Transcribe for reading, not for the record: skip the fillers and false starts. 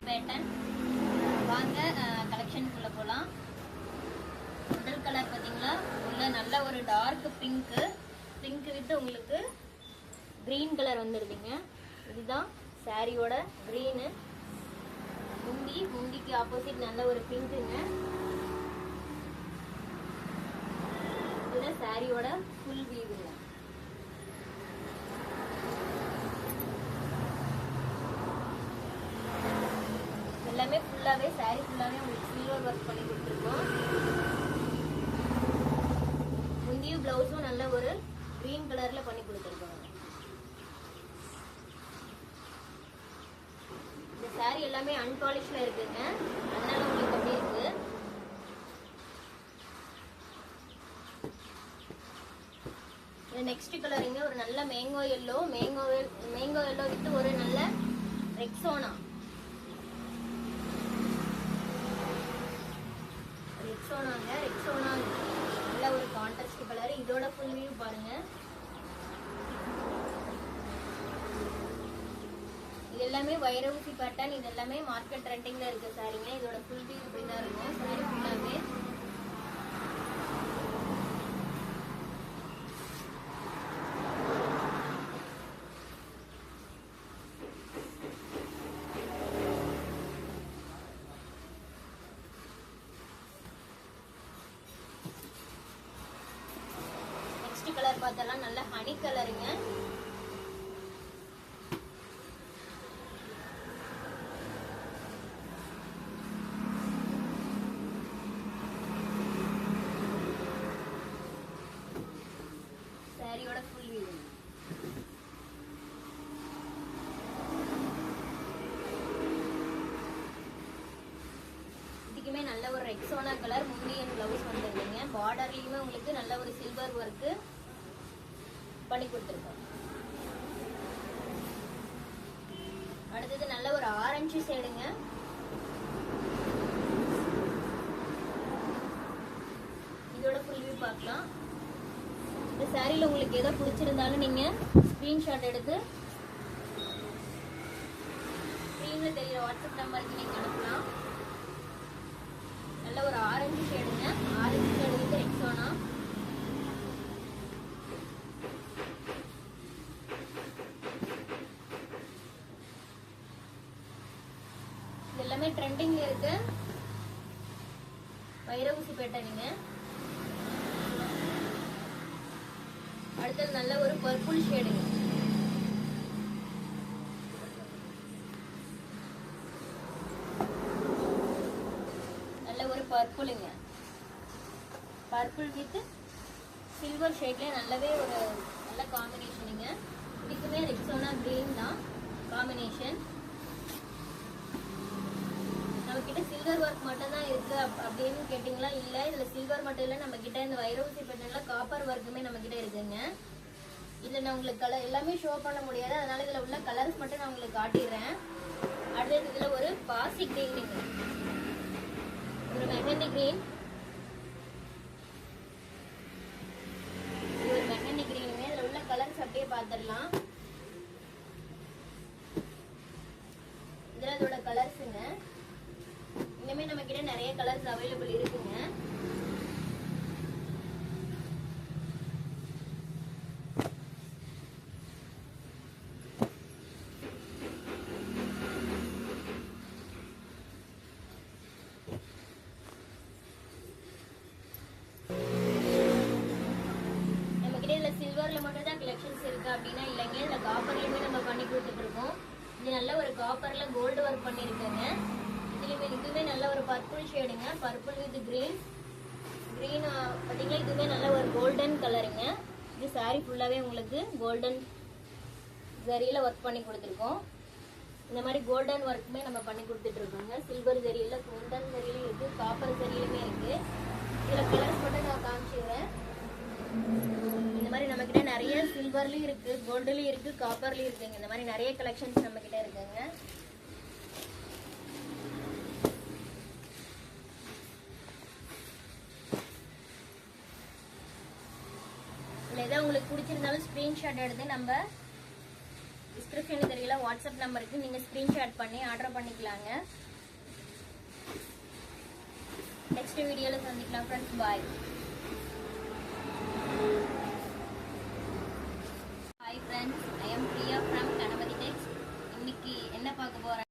Pattern வாங்க கலெக்ஷனுக்குள்ள போகலாம். முதல் கலர் பார்த்தீங்களா, உள்ள நல்ல ஒரு டார்க் பிங்க் வித் உங்களுக்கு கிரீன் கலர் வந்துடுதுங்க. இதுதான் சாரியோட கிரீனு. முந்திக்கு ஆப்போசிட் நல்ல ஒரு பிங்க்குங்க. இதுதான் சாரியோட ஃபுல் வியூங்க. எல்லாமே ஃபுல்லாவே சாரி ஃபுல்லாவே உங்களுக்கு சில்வர் ஒர்க் பண்ணி கொடுத்துருக்கோம். முந்தியும் பிளவுஸும் நல்ல ஒரு கிரீன் கலர்ல பண்ணி கொடுத்துருக்கோம். இந்த சாரி எல்லாமே அன்பாலிஷ்ல இருக்குங்க, அதனால உங்களுக்கு அப்படி இருக்கு. நெக்ஸ்ட் கலருங்க ஒரு நல்ல மேங்கோ எல்லோ வித் ஒரு நல்ல ரெக்ஸோனா நல்ல ஒரு கான்ட்ராஸ்ட் கலர். இதோட ஃபுல் வியூ பாருங்க. இது எல்லாமே வைரவுசி பேட்டர்ன். இது எல்லாமே மார்க்கெட் ட்ரெண்டிங்ல இருக்க சாரிங்க. இதோட ஃபுல் வியூ இப்படிதான் இருக்கும். சாரி ஃபுல்லாவே கலர் பார்த்தலாம் நல்ல ஹனி கலருங்க. சாரியோட ஃபுல் வியூ. இதுக்குமே நல்ல ஒரு ரெக்ஸோனா கலர் முந்தியன் பிளவுஸ் வந்துருக்குங்க. பார்டர்லயுமே உங்களுக்கு நல்ல ஒரு சில்வர் ஒர்க் பண்ணி கொடுத்துருக்கோம். அடுத்தது நல்ல ஒரு ஆரஞ்சு ஷேடுங்க. இதோட ஃபுல் வியூ பார்க்கலாம். இந்த சாரியில உங்களுக்கு எதோ பிடிச்சிருந்தாலும் நீங்க ஸ்கிரீன்ஷாட் எடுத்து ஸ்கிரீன்ல தெரியுற வாட்ஸ்அப் நம்பருக்கு நீங்க அனுப்பலாம். நல்ல ஒரு ஆரஞ்சு ஷேடுங்க. Orange shade with Rexona. எல்லாமே ட்ரெண்டிங்ல இருக்கு வைரவுசி பேட்டர்னுங்க. அடுத்தது நல்ல ஒரு பர்பிள் ஷேடுங்க. நல்ல ஒரு பர்பிளுங்க. பர்பிள் வித் சில்வர் ஷேட்ல நல்லாவே ஒரு நல்ல காம்பினேஷனுங்க. இதுக்குமே ரெக்ஸோனா கிரீன் தான் காம்பினேஷன். நம்ம கிட்ட சில்வர் ஒர்க் மட்டும் தான் இருக்கு அப்படின்னு கேட்டீங்களா? இல்ல, இதுல சில்வர் மட்டும் இல்ல, நம்ம கிட்ட இந்த வைரவுசி பேட்டர்ன்ல காப்பர் ஒர்க்குமே நம்ம கிட்ட இருக்குங்க. இதுல நான் உங்களுக்கு கலர் எல்லாமே ஷோ பண்ண முடியாது, அதனால இதுல உள்ள கலர்ஸ் மட்டும் நான் உங்களுக்கு காட்டிடுறேன். அடுத்தது இதுல ஒரு பாசி கிரீன், ஒரு மெஹந்தி கிரீன், ஒரு மெஹந்தி கிரீனுமே. இதுல உள்ள கலர்ஸ் அப்படியே பார்த்துடலாம். இதுல இதோட கலர்ஸுங்க. இனிமே நம்ம கிட்ட நிறைய கலர்ஸ் அவைலபிள் இருக்குங்க. நம்ம கிட்ட இதுல சில்வர்ல மட்டும் தான் கலெக்ஷன்ஸ் இருக்கு அப்படின்னா இல்லைங்க, இதுல காப்பர்லயுமே நம்ம பண்ணி கொடுத்துட்டு இருக்கோம். இது நல்ல ஒரு காப்பர்ல கோல்டு ஒர்க் பண்ணிருக்கேங்க. இதுவே நல்ல ஒரு பர்பிள் ஷேடுங்க. பர்பிள் வித் கிரீன் பார்த்தீங்களா? இதுவே நல்ல ஒரு கோல்டன் கலருங்க. இது சாரி ஃபுல்லாவே உங்களுக்கு கோல்டன் ஜரியில ஒர்க் பண்ணி கொடுத்துருக்கோம். இந்த மாதிரி கோல்டன் ஒர்க்குமே நம்ம பண்ணி கொடுத்துட்டு இருக்கோங்க. சில்வர் ஜரியில, கோல்டன் ஜரியிலும் இருக்கு, காப்பர் ஜரியிலுமே இருக்கு. இதுல கலர்ஸ் மட்டும் நான் காமிச்சிடுறேன். இந்த மாதிரி நம்ம கிட்ட நிறைய சில்வர்லயும் இருக்கு, கோல்டுலயும் இருக்கு, காப்பர்லயும் இருக்குங்க. இந்த மாதிரி நிறைய கலெக்ஷன்ஸ் நம்ம கிட்ட இருக்குங்க. இதுல ஏதாவது உங்களுக்கு பிடிச்சிருந்தாலும் ஸ்கிரீன்ஷாட் எடுத்து நம்ம டிஸ்கிரிப்ஷன்ல தெரியல வாட்ஸ்அப் நம்பருக்கு நீங்க ஸ்கிரீன்ஷாட் பண்ணி ஆர்டர் பண்ணிக்கலாங்க. நெக்ஸ்ட் வீடியோல சந்திக்கலாம் ஃப்ரெண்ட்ஸ். பாய்.